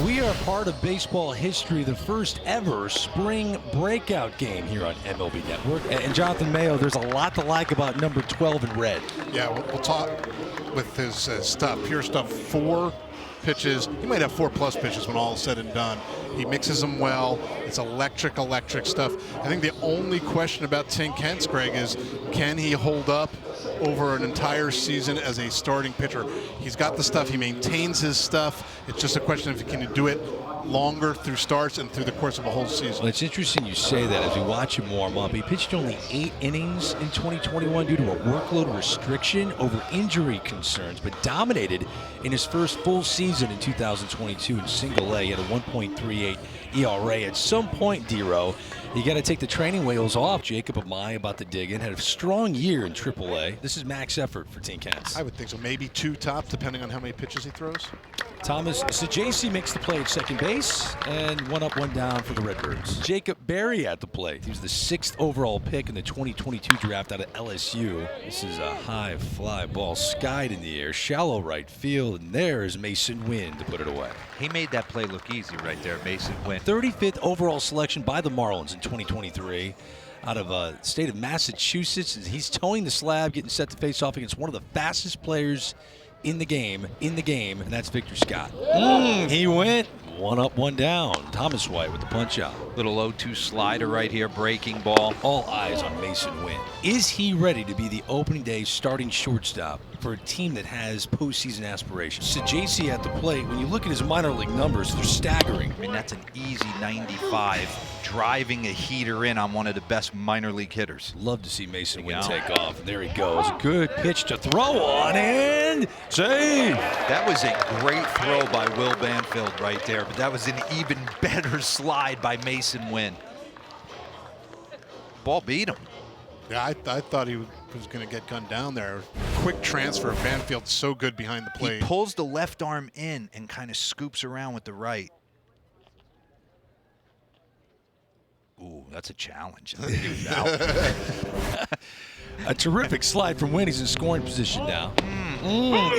We are part of baseball history, the first ever spring breakout game here on MLB Network. And Jonathan Mayo, there's a lot to like about number 12 in red. Yeah, we'll talk with his stuff, pure stuff. 4 pitches. He might have 4+ pitches when all is said and done. He mixes them well. It's electric stuff. I think the only question about Tink Hence, Greg, is can he hold up over an entire season as a starting pitcher? He's got the stuff. He maintains his stuff. It's just a question of can he do it longer through starts and through the course of a whole season. Well, it's interesting you say that as we watch him warm up. He pitched only 8 innings in 2021 due to a workload restriction over injury concerns, but dominated in his first full season in 2022 in single A. He had a 1.38 ERA. At some point, D-Row, you got to take the training wheels off. Jacob Amaya about to dig in. Had a strong year in AAA. This is max effort for Tink Hence. I would think so. Maybe 2 tops, depending on how many pitches he throws. Thomas Sajaci makes the play at second base, and 1 up, 1 down for the Redbirds. Jacob Berry at the plate. He was the 6th overall pick in the 2022 draft out of LSU. This is a high fly ball skied in the air, shallow right field, and there's Mason Wynn to put it away. He made that play look easy right there, Mason Wynn. 35th overall selection by the Marlins in 2023. Out of the state of Massachusetts. He's towing the slab, getting set to face off against one of the fastest players in the game, and that's Victor Scott. He went 1 up, 1 down. Thomas White with the punch out. Little 0-2 slider right here, breaking ball. All eyes on Mason Wynn. Is he ready to be the opening day starting shortstop for a team that has postseason aspirations? Sajaci at the plate, when you look at his minor league numbers, they're staggering. I mean, that's an easy 95, driving a heater in on one of the best minor league hitters. Love to see Mason Wynn take off. And there he goes. Good pitch to throw on, and save. That was a great throw by Will Banfield right there, but that was an even better slide by Mason Wynn. Ball beat him. Yeah, I thought he was going to get gunned down there. Quick transfer. Banfield's so good behind the plate. He pulls the left arm in and kind of scoops around with the right. Ooh, that's a challenge. A terrific slide from Wynn. He's in scoring position now.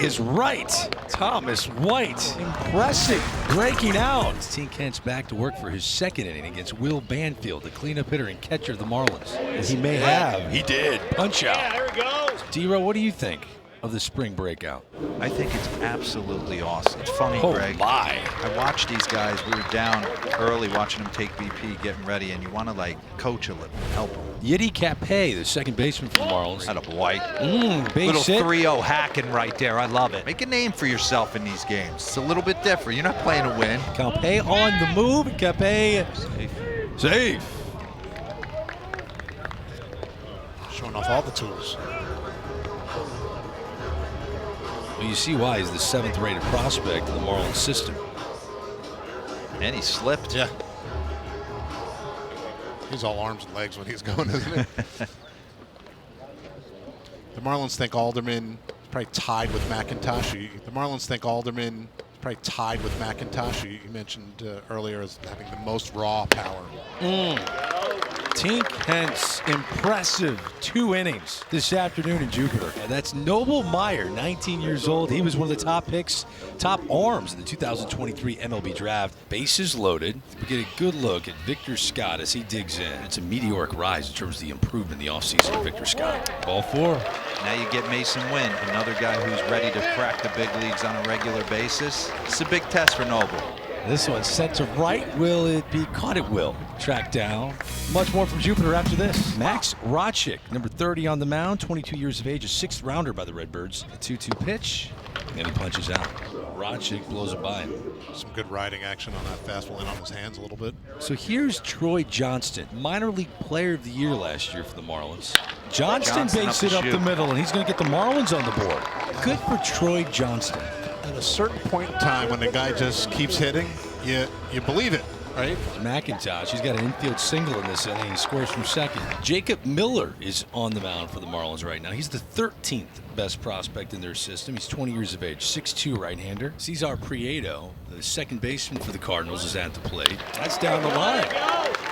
Is right. Thomas White, impressive, breaking out. Tink Hence back to work for his 2nd inning against Will Banfield, the cleanup hitter and catcher of the Marlins. He may have. He did. Punch out. Yeah, there he goes. D-Row, what do you think of the spring breakout? I think it's absolutely awesome. It's funny, Oh Greg. my. I watched these guys. We were down early watching them take BP, getting ready, and you want to, like, coach a little, help them. Yiddy Capay, the second baseman for the Marlins. Out of White. Base Little hit. 3-0 hacking right there. I love it. Make a name for yourself in these games. It's a little bit different. You're not playing to win. Capay on the move. Capay safe. Showing off all the tools. Well, you see why he's the 7th rated prospect in the Marlins system. And he slipped. Yeah. He's all arms and legs when he's going, isn't he? The Marlins think Alderman probably tied with McIntosh. The Marlins think Alderman probably tied with McIntosh. You mentioned earlier as having the most raw power. Tink Hence, impressive 2 innings this afternoon in Jupiter. And that's Noble Meyer, 19 years old. He was one of the top picks, top arms in the 2023 MLB draft. Bases loaded. We get a good look at Victor Scott as he digs in. It's a meteoric rise in terms of the improvement in the offseason of Victor Scott. Ball 4. Now you get Mason Wynn, another guy who's ready to crack the big leagues on a regular basis. It's a big test for Noble. This one sent to right. Will it be caught? It will. Tracked down. Much more from Jupiter after this. Max Rochick, number 30 on the mound, 22 years of age, a 6th rounder by the Redbirds. A 2-2 pitch, and he punches out. Rochick blows it by him. Some good riding action on that fastball and on his hands a little bit. So here's Troy Johnston, minor league player of the year last year for the Marlins. Johnston bakes it up the middle, and he's going to get the Marlins on the board. Good for Troy Johnston. At a certain point in time when the guy just keeps hitting, you believe it, right? McIntosh, he's got an infield single in this inning. He scores from second. Jacob Miller is on the mound for the Marlins right now. He's the 13th best prospect in their system. He's 20 years of age, 6'2" right-hander. Cesar Prieto, the second baseman for the Cardinals, is at the plate. That's down the line.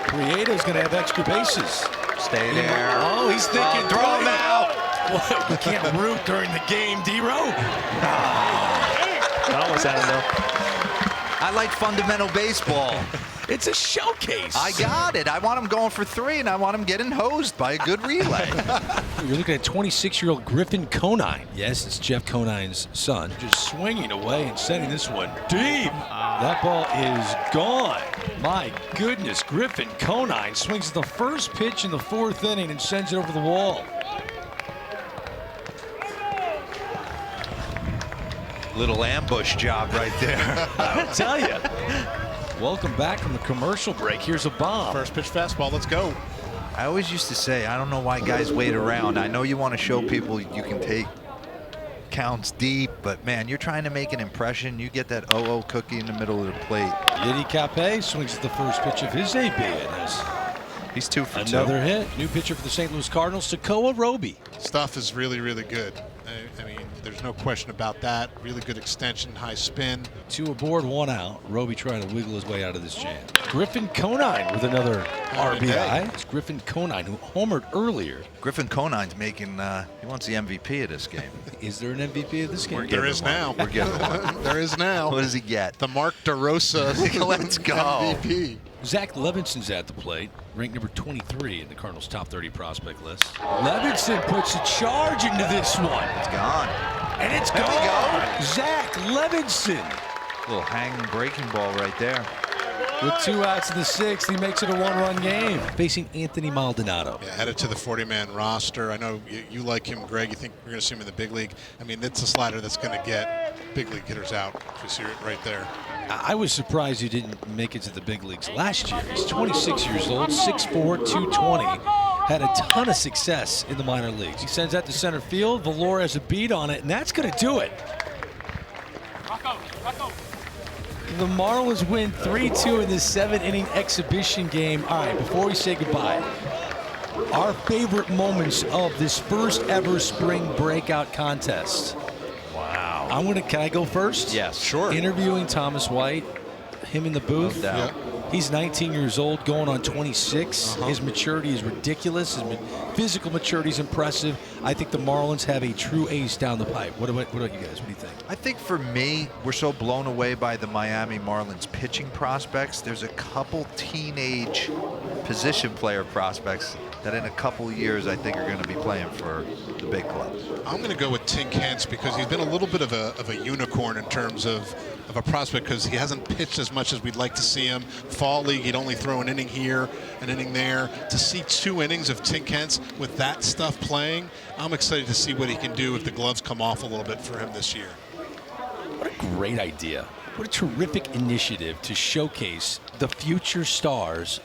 Prieto's going to have extra bases. Stay there. Oh, he's thinking, throw him out. What? We can't root during the game, D-Row. I almost had him though. I like fundamental baseball. It's a showcase. I got it. I want him going for 3, and I want him getting hosed by a good relay. You're looking at 26-year-old Griffin Conine. Yes, it's Jeff Conine's son. Just swinging away and sending this one deep. That ball is gone. My goodness, Griffin Conine swings the first pitch in the 4th inning and sends it over the wall. Little ambush job right there. I tell you. Welcome back from the commercial break. Here's a bomb. First pitch fastball. Let's go. I always used to say, I don't know why guys wait around. I know you want to show people you can take counts deep, but man, you're trying to make an impression. You get that 0-0 cookie in the middle of the plate. Yiddy Capé swings at the first pitch of his AB. He's 2 for 2. Another hit. New pitcher for the St. Louis Cardinals, Sokoa Roby. Stuff is really, really good. I mean, there's no question about that. Really good extension, high spin. 2 aboard, 1 out. Roby trying to wiggle his way out of this jam. Griffin Conine with another RBI. It's Griffin Conine who homered earlier. Griffin Conine's making, he wants the MVP of this game. Is there an MVP of this game? There is now. We're giving one. There is now. What does he get? The Mark DeRosa Let's go. MVP. Zach Levinson's at the plate, ranked number 23 in the Cardinals' top 30 prospect list. Levinson puts a charge into this one. It's gone. And it's There we gone. go. Zach Levinson. Little hanging breaking ball right there. With 2 outs in the 6th, he makes it a 1-run game. Facing Anthony Maldonado. Yeah, added to the 40-man roster. I know you like him, Greg. You think we're going to see him in the big league. I mean, it's a slider that's going to get big league hitters out. You see it right there. I was surprised he didn't make it to the big leagues last year. He's 26 years old, 6'4", 220. Had a ton of success in the minor leagues. He sends that to center field. Valor has a beat on it, and that's going to do it. The Marlins win 3-2 in this 7-inning exhibition game. All right, before we say goodbye, our favorite moments of this first ever spring breakout contest. Wow. Can I go first? Yes. Sure. Interviewing Thomas White, him in the booth. No doubt. He's 19 years old, going on 26. His maturity is ridiculous. His physical maturity is impressive. I think the Marlins have a true ace down the pipe. What about you guys? What do you think? I think for me, we're so blown away by the Miami Marlins pitching prospects. There's a couple teenage position player prospects that in a couple years I think are going to be playing for the big clubs. I'm going to go with Tink Hence because he's been a little bit of a unicorn in terms of a prospect because he hasn't pitched as much as we'd like to see him. Fall league, he'd only throw an inning here, an inning there. To see 2 innings of Tink Hence with that stuff playing, I'm excited to see what he can do if the gloves come off a little bit for him this year. What a great idea. What a terrific initiative to showcase the future stars